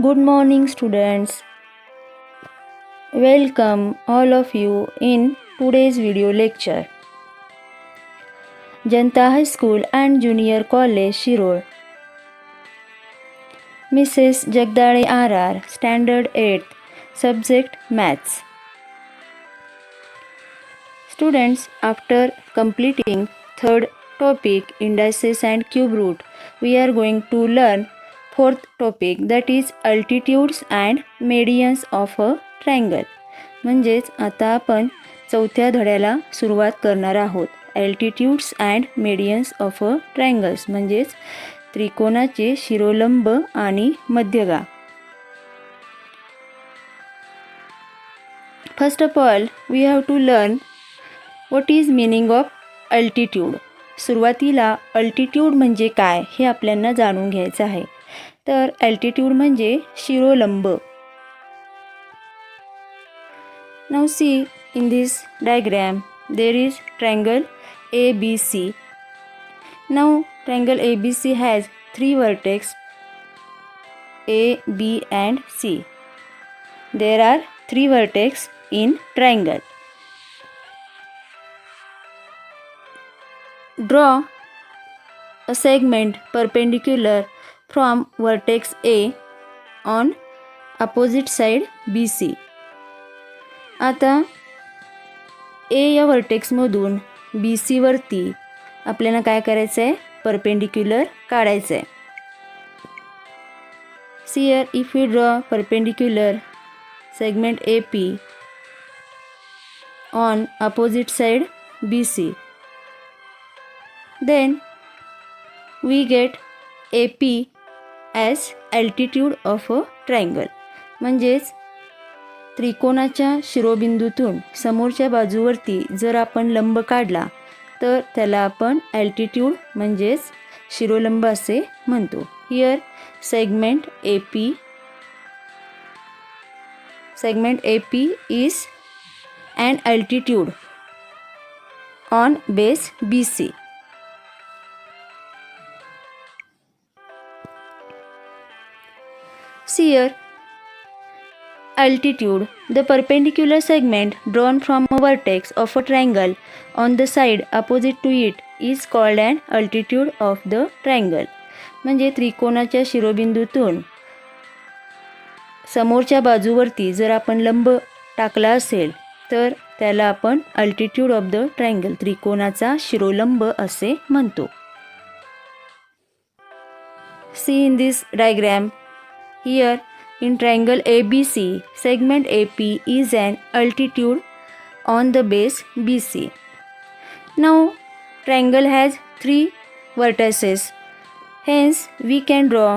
Good morning, students. Welcome all of you in today's video lecture. Janta High School and Junior College, Shirol. Mrs. Jagdale RR, Standard 8th, Subject Maths. Students, after completing third topic, indices and cube root, we are going to learn fourth topic, that is altitudes and medians of a triangle. म्हणजेच आता आपण चौथ्या धड्याला सुरुवात करणार आहोत. Altitudes and medians of a triangles म्हणजेच त्रिकोणाचे शिरोलंब आणि मध्यगा. First of all we have to learn what is meaning of altitude. सुरुवातीला अल्टिट्यूड म्हणजे काय हे आपल्याला जाणून घ्यायचं आहे. तर अल्टिट्यूड म्हणजे शिरोलंब. Now see in this diagram there is triangle ABC. Now triangle ABC has three vertex A, B and C. There are three vertex in triangle. Draw a segment perpendicular from vertex A on opposite side BC. आता ए या वर्टेक्समधून बी सीवरती आपल्याला काय करायचं आहे, perpendicular काढायचं आहे. Here if you draw perpendicular segment A P on opposite side B C, then we get A P as altitude of a triangle. म्हणजेच त्रिकोणाच्या शिरोबिंदूतून समोरच्या बाजूवरती जर आपण लंब काढला तर त्याला आपण अल्टिट्यूड म्हणजेच शिरोलंब असे म्हणतो. Here segment A P is an altitude on base B C. Here altitude, the perpendicular segment drawn from a vertex of a triangle on the side opposite to it is called an altitude of the triangle. म्हणजे त्रिकोणाच्या शिरोबिंदूतून समोरच्या बाजूवरती जर आपण लंब टाकला असेल तर त्याला आपण अल्टिट्यूड ऑफ द ट्रायंगल, त्रिकोणाचा शिरोलंब असे म्हणतो. See in this diagram, here in triangle ABC, segment AP is an altitude on the base BC. Now triangle has three vertices, hence we can draw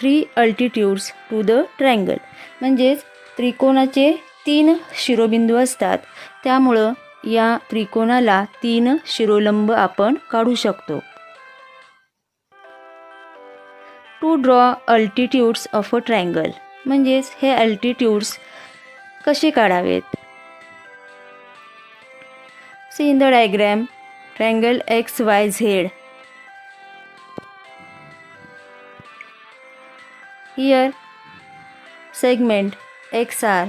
three altitudes to the triangle. म्हणजेच त्रिकोणाचे तीन शिरोबिंदू असतात, त्यामुळं या त्रिकोणाला तीन शिरोलंब आपण काढू शकतो. To draw altitudes of a triangle, म्हणजेच हे अल्टिट्यूड्स कसे काढावेत. See in the diagram triangle X Y Z. Here segment X R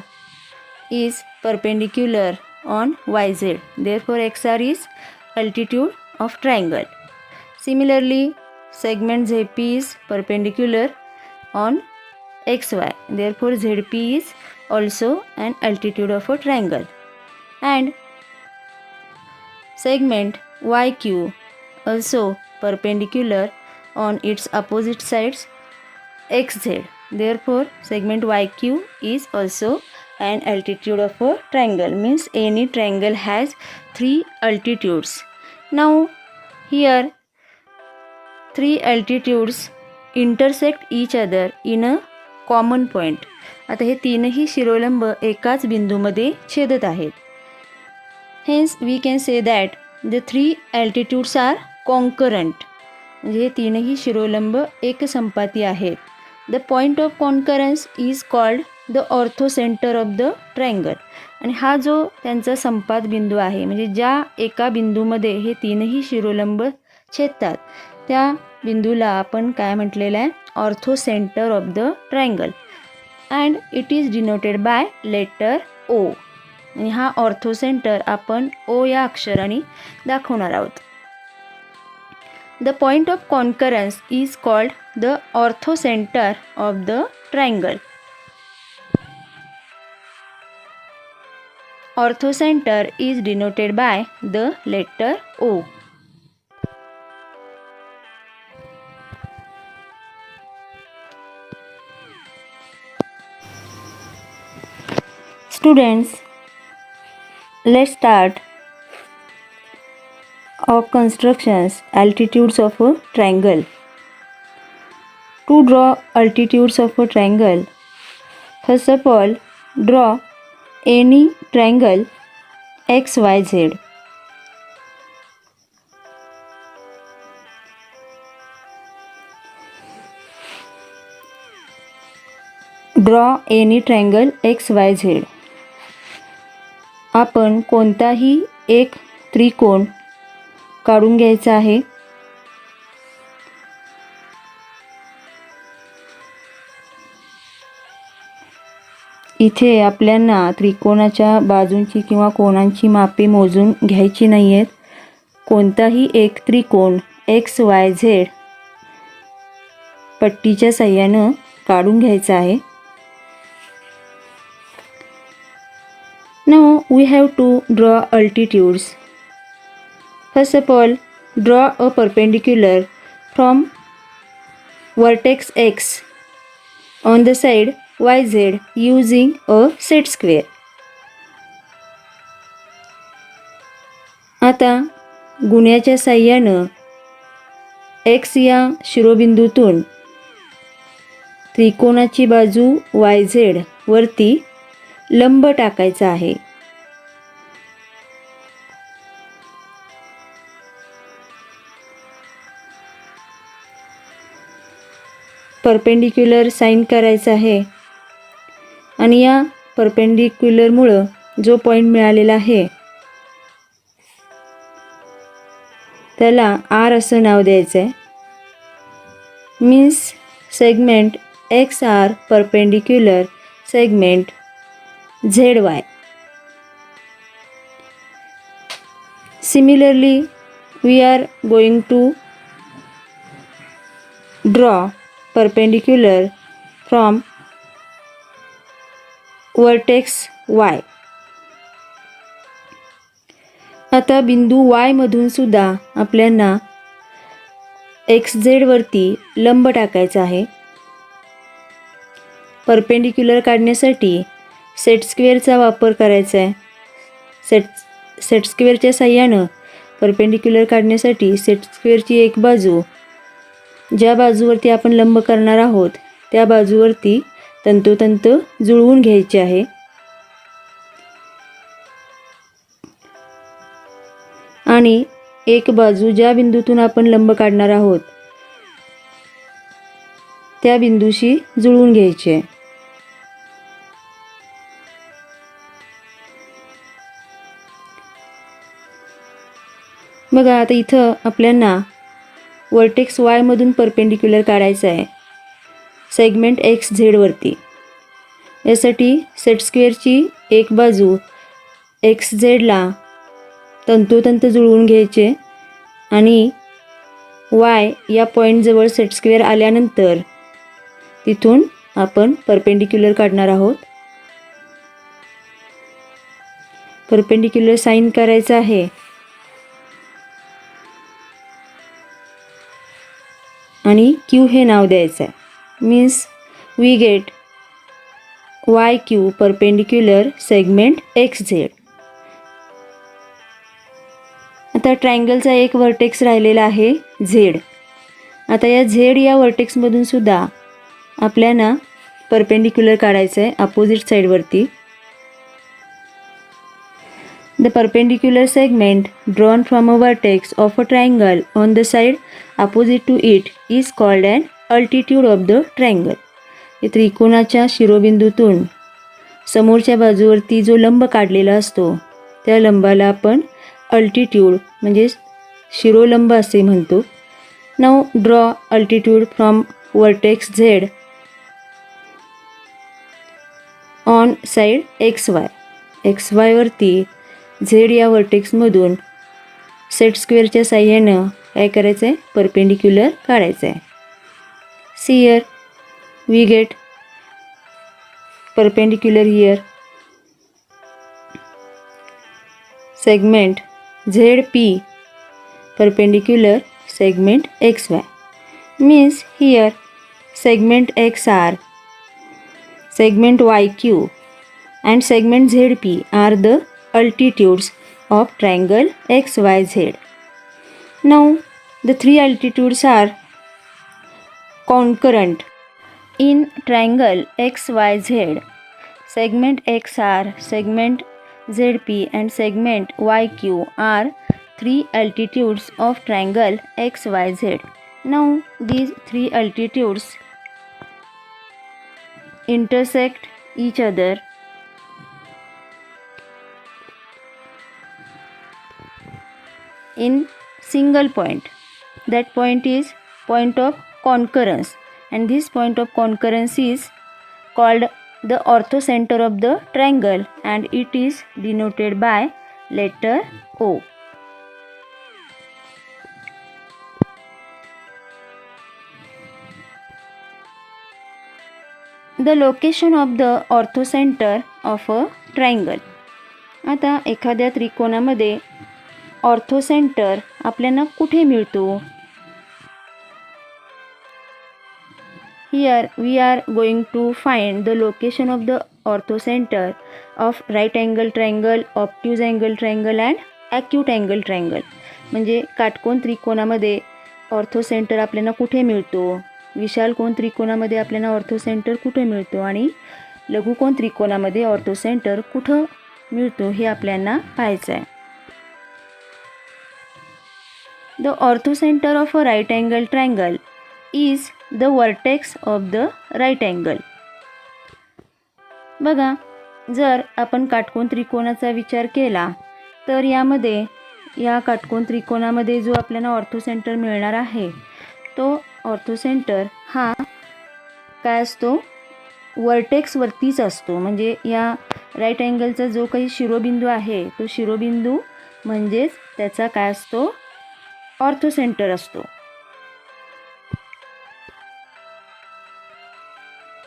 is perpendicular on Y Z, therefore X R is altitude of triangle. Similarly segment ZP is perpendicular on XY, therefore ZP is also an altitude of a triangle. And segment YQ also perpendicular on its opposite sides XZ, therefore segment YQ is also an altitude of a triangle. Means any triangle has three altitudes. Now here three altitudes intersect each other in a common point. आता हे तीनही शिरोलंब एकाच बिंदूमध्ये छेदत आहेत. Hence we can say that the three altitudes are concurrent. म्हणजे हे तीनही शिरोलंब एकसंपाती आहेत. The point of concurrence is called the orthocenter of the triangle. आणि हा जो त्यांचा संपात बिंदू आहे, म्हणजे ज्या एका बिंदूमध्ये हे तीनही शिरोलंब छेदतात त्या बिंदूला आपण काय म्हटलेलं आहे, orthocentre of the triangle. And it is denoted by letter O. आणि हा ऑर्थोसेंटर आपण ओ या अक्षराने दाखवणार आहोत. The point of concurrence is called the orthocentre of the triangle. Orthocenter is denoted by the letter O. Students, let's start of constructions altitudes of a triangle. To draw altitudes of a triangle, first of all, draw any triangle XYZ. Draw any triangle XYZ. आपण कोणताही एक त्रिकोण काढून घ्यायचा आहे. इथे आपल्याला त्रिकोणाच्या बाजूंची किंवा कोणांची मापे मोजून घ्यायची नाही आहेत. कोणताही एक त्रिकोण XYZ पट्टीच्या साहाय्याने काढून घ्यायचा आहे. Now we have to draw altitudes. First of all, draw a perpendicular from vertex X on the side YZ using a set square. आता गुण्याच्या साहाय्याने X या शिरोबिंदूतून त्रिकोणाची बाजू YZ वरती लंब टाकायचा आहे. परपेंडिक्युलर साइन करायचा आहे आणि या परपेंडिक्युलरमुळे जो पॉइंट मिळालेला आहे त्याला R असं नाव द्यायचं आहे. Means segment XR perpendicular segment ZY. Similarly, we are going to draw perpendicular from vertex Y. आता बिंदू Y मधून सुद्धा आपल्याला XZ वरती लंब टाकायचा आहे. परपेंडिक्युलर काढण्यासाठी सेट स्क्वेअरचा वापर करायचा आहे. सेट स्क्वेअरच्या साहाय्याने परपेंडिक्युलर काढण्यासाठी सेट स्क्वेअरची एक बाजू ज्या बाजूवरती आपण लंब करणार आहोत त्या बाजूवरती तंतोतंत जुळवून घ्यायची आहे. आणि एक बाजू ज्या बिंदूतून आपण लंब काढणार आहोत त्या बिंदूशी जुळवून घ्यायची आहे. बघा आता इथं आपल्याला वर्टेक्स Y मधून परपेंडिक्युलर काढायचा आहे सेगमेंट XZ वरती. यासाठी सेट स्क्वेअरची एक बाजू XZ ला तंतोतंत जुळवून घ्यायचे आणि Y या पॉईंटजवळ सेट स्क्वेअर आल्यानंतर तिथून आपण परपेंडिक्युलर काढणार आहोत. परपेंडिक्युलर साइन करायचा आहे आणि Q हे नाव द्यायचं आहे. Means we get YQ perpendicular segment XZ. आता ट्रायंगलचा एक वर्टेक्स राहिलेला आहे Z. आता या Z या वर्टेक्समधून सुद्धा आपल्याला परपेंडिक्युलर काढायचं आहे opposite साईडवरती. The perpendicular segment drawn from a vertex of a triangle on the side opposite to it is called an altitude of the triangle. या त्रिकोणाच्या शिरोबिंदूतून समोरच्या बाजूवरती जो लंब काढलेला असतो त्या लंबाला आपण अल्टिट्यूड म्हणजे शिरोलंब असे म्हणतो. Now draw altitude from vertex Z on side X वायवरती झेड या वर्टेक्समधून सेट स्क्वेअरच्या साह्यानं काय करायचं आहे, परपेंडिक्युलर काढायचं आहे. See here we get perpendicular here segment ZP perpendicular segment XY. Means here segment XR, segment YQ and segment ZP are the altitudes of triangle XYZ. Now the three altitudes are concurrent in triangle XYZ. Segment XR, segment ZP and segment YQ are three altitudes of triangle XYZ. Now these three altitudes intersect each other in single point. That point is point of concurrence, and this point of concurrence is called the orthocenter of the triangle, and it is denoted by letter O. The location of the orthocenter of a triangle. आता एखाद्या त्रिकोणामध्ये ऑर्थोसेंटर आपल्याला कुठे मिळतो? Here we are going to find the location of the orthocenter of right angle triangle, obtuse angle triangle and acute angle triangle. म्हणजे काटकोन त्रिकोणामध्ये ऑर्थोसेंटर आपल्याला कुठे मिळतो, विशाल कोन त्रिकोणामध्ये आपल्याला ऑर्थोसेंटर कुठे मिळतो आणि लघुकोन त्रिकोणामध्ये ऑर्थोसेंटर कुठं मिळतो हे आपल्याला पाहायचं आहे. The orthocenter of a right angle triangle is the vertex of the right angle. बघा, जर आपण काटकोन त्रिकोणाचा विचार केला तर यामध्ये या काटकोन त्रिकोणामध्ये जो आपल्याला ऑर्थोसेंटर मिळणार आहे तो ऑर्थोसेंटर हा काय असतो, वर्टेक्सवरतीच असतो. म्हणजे या राईट अँगलचा जो काही शिरोबिंदू आहे तो शिरोबिंदू म्हणजेच त्याचा काय असतो, ऑर्थोसेंटर असतो.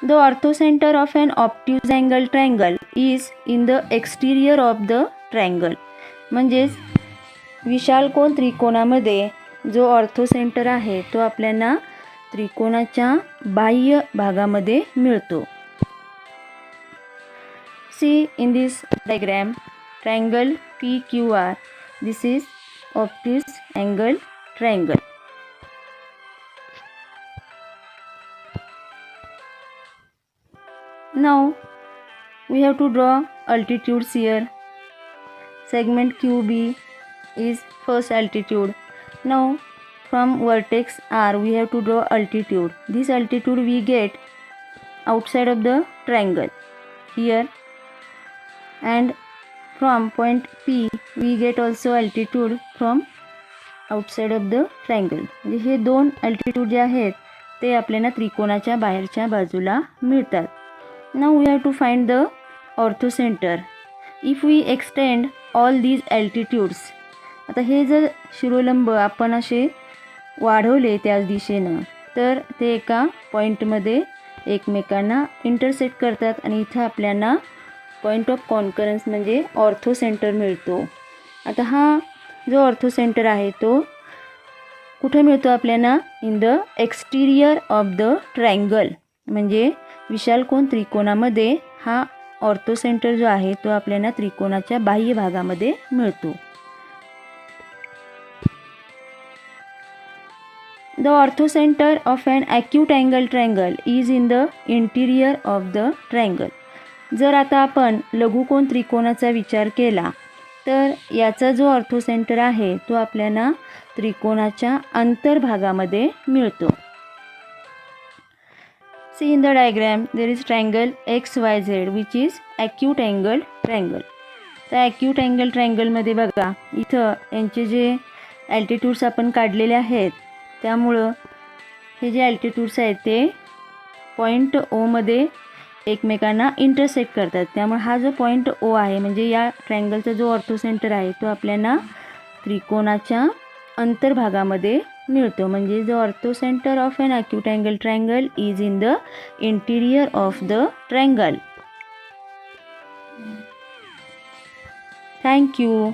The orthocenter of an obtuse angle triangle is in the exterior of the triangle. म्हणजेच विशाल कोन त्रिकोणामध्ये जो ऑर्थोसेंटर आहे तो आपल्याला त्रिकोणाच्या बाह्य भागामध्ये मिळतो. See in this diagram triangle PQR. This is obtuse angle triangle. Now we have to draw altitudes here. Segment QB is first altitude. Now from vertex R we have to draw altitude. This altitude we get outside of the triangle here, and from point P we get also altitude from outside of the triangle. म्हणजे हे दोन altitude जे आहेत ते आपल्याला त्रिकोणाच्या बाहेरच्या बाजूला मिळतात. Now we have to find the orthocenter. If we extend all these altitudes, आता हे जर शिरोलंब आपण असे वाढवले त्याच दिशेनं तर ते एका पॉईंटमध्ये एकमेकांना इंटरसेक्ट करतात आणि इथं आपल्याला पॉईंट ऑफ कॉन्करन्स म्हणजे ऑर्थोसेंटर मिळतो. आता हा जो ऑर्थोसेंटर आहे तो कुठे मिळतो आपल्याला, in the exterior of the triangle. म्हणजे विशाल कोन त्रिकोणामध्ये हा ऑर्थोसेंटर जो आहे तो आपल्याला त्रिकोणाच्या बाह्य भागामध्ये मिळतो. The orthocenter of an acute angle triangle is in the interior of the triangle. जर आता आपण लघुकोन त्रिकोणाचा विचार केला तर याचा जो ऑर्थोसेंटर आहे तो आपल्याला त्रिकोणाच्या अंतर्भागामध्ये मिळतो. See in the diagram there is triangle XYZ which is acute angle triangle. त्या acute angle triangle मध्ये बघा इथं यांचे जे अल्टिट्यूड्स आपण काढलेले आहेत त्यामुळं हे जे अल्टिट्यूड्स आहेत ते पॉईंट ओ मध्ये एकमेकांना इंटरसेक्ट करतात. त्यामुळे हा जो पॉईंट ओ आहे म्हणजे या ट्रायंगलचा जो ऑर्थोसेंटर आहे तो आपल्याला त्रिकोणाच्या अंतर्भागामध्ये मिळतो. म्हणजे जो orthocentre of an acute angle triangle is in the interior of the triangle. Thank you.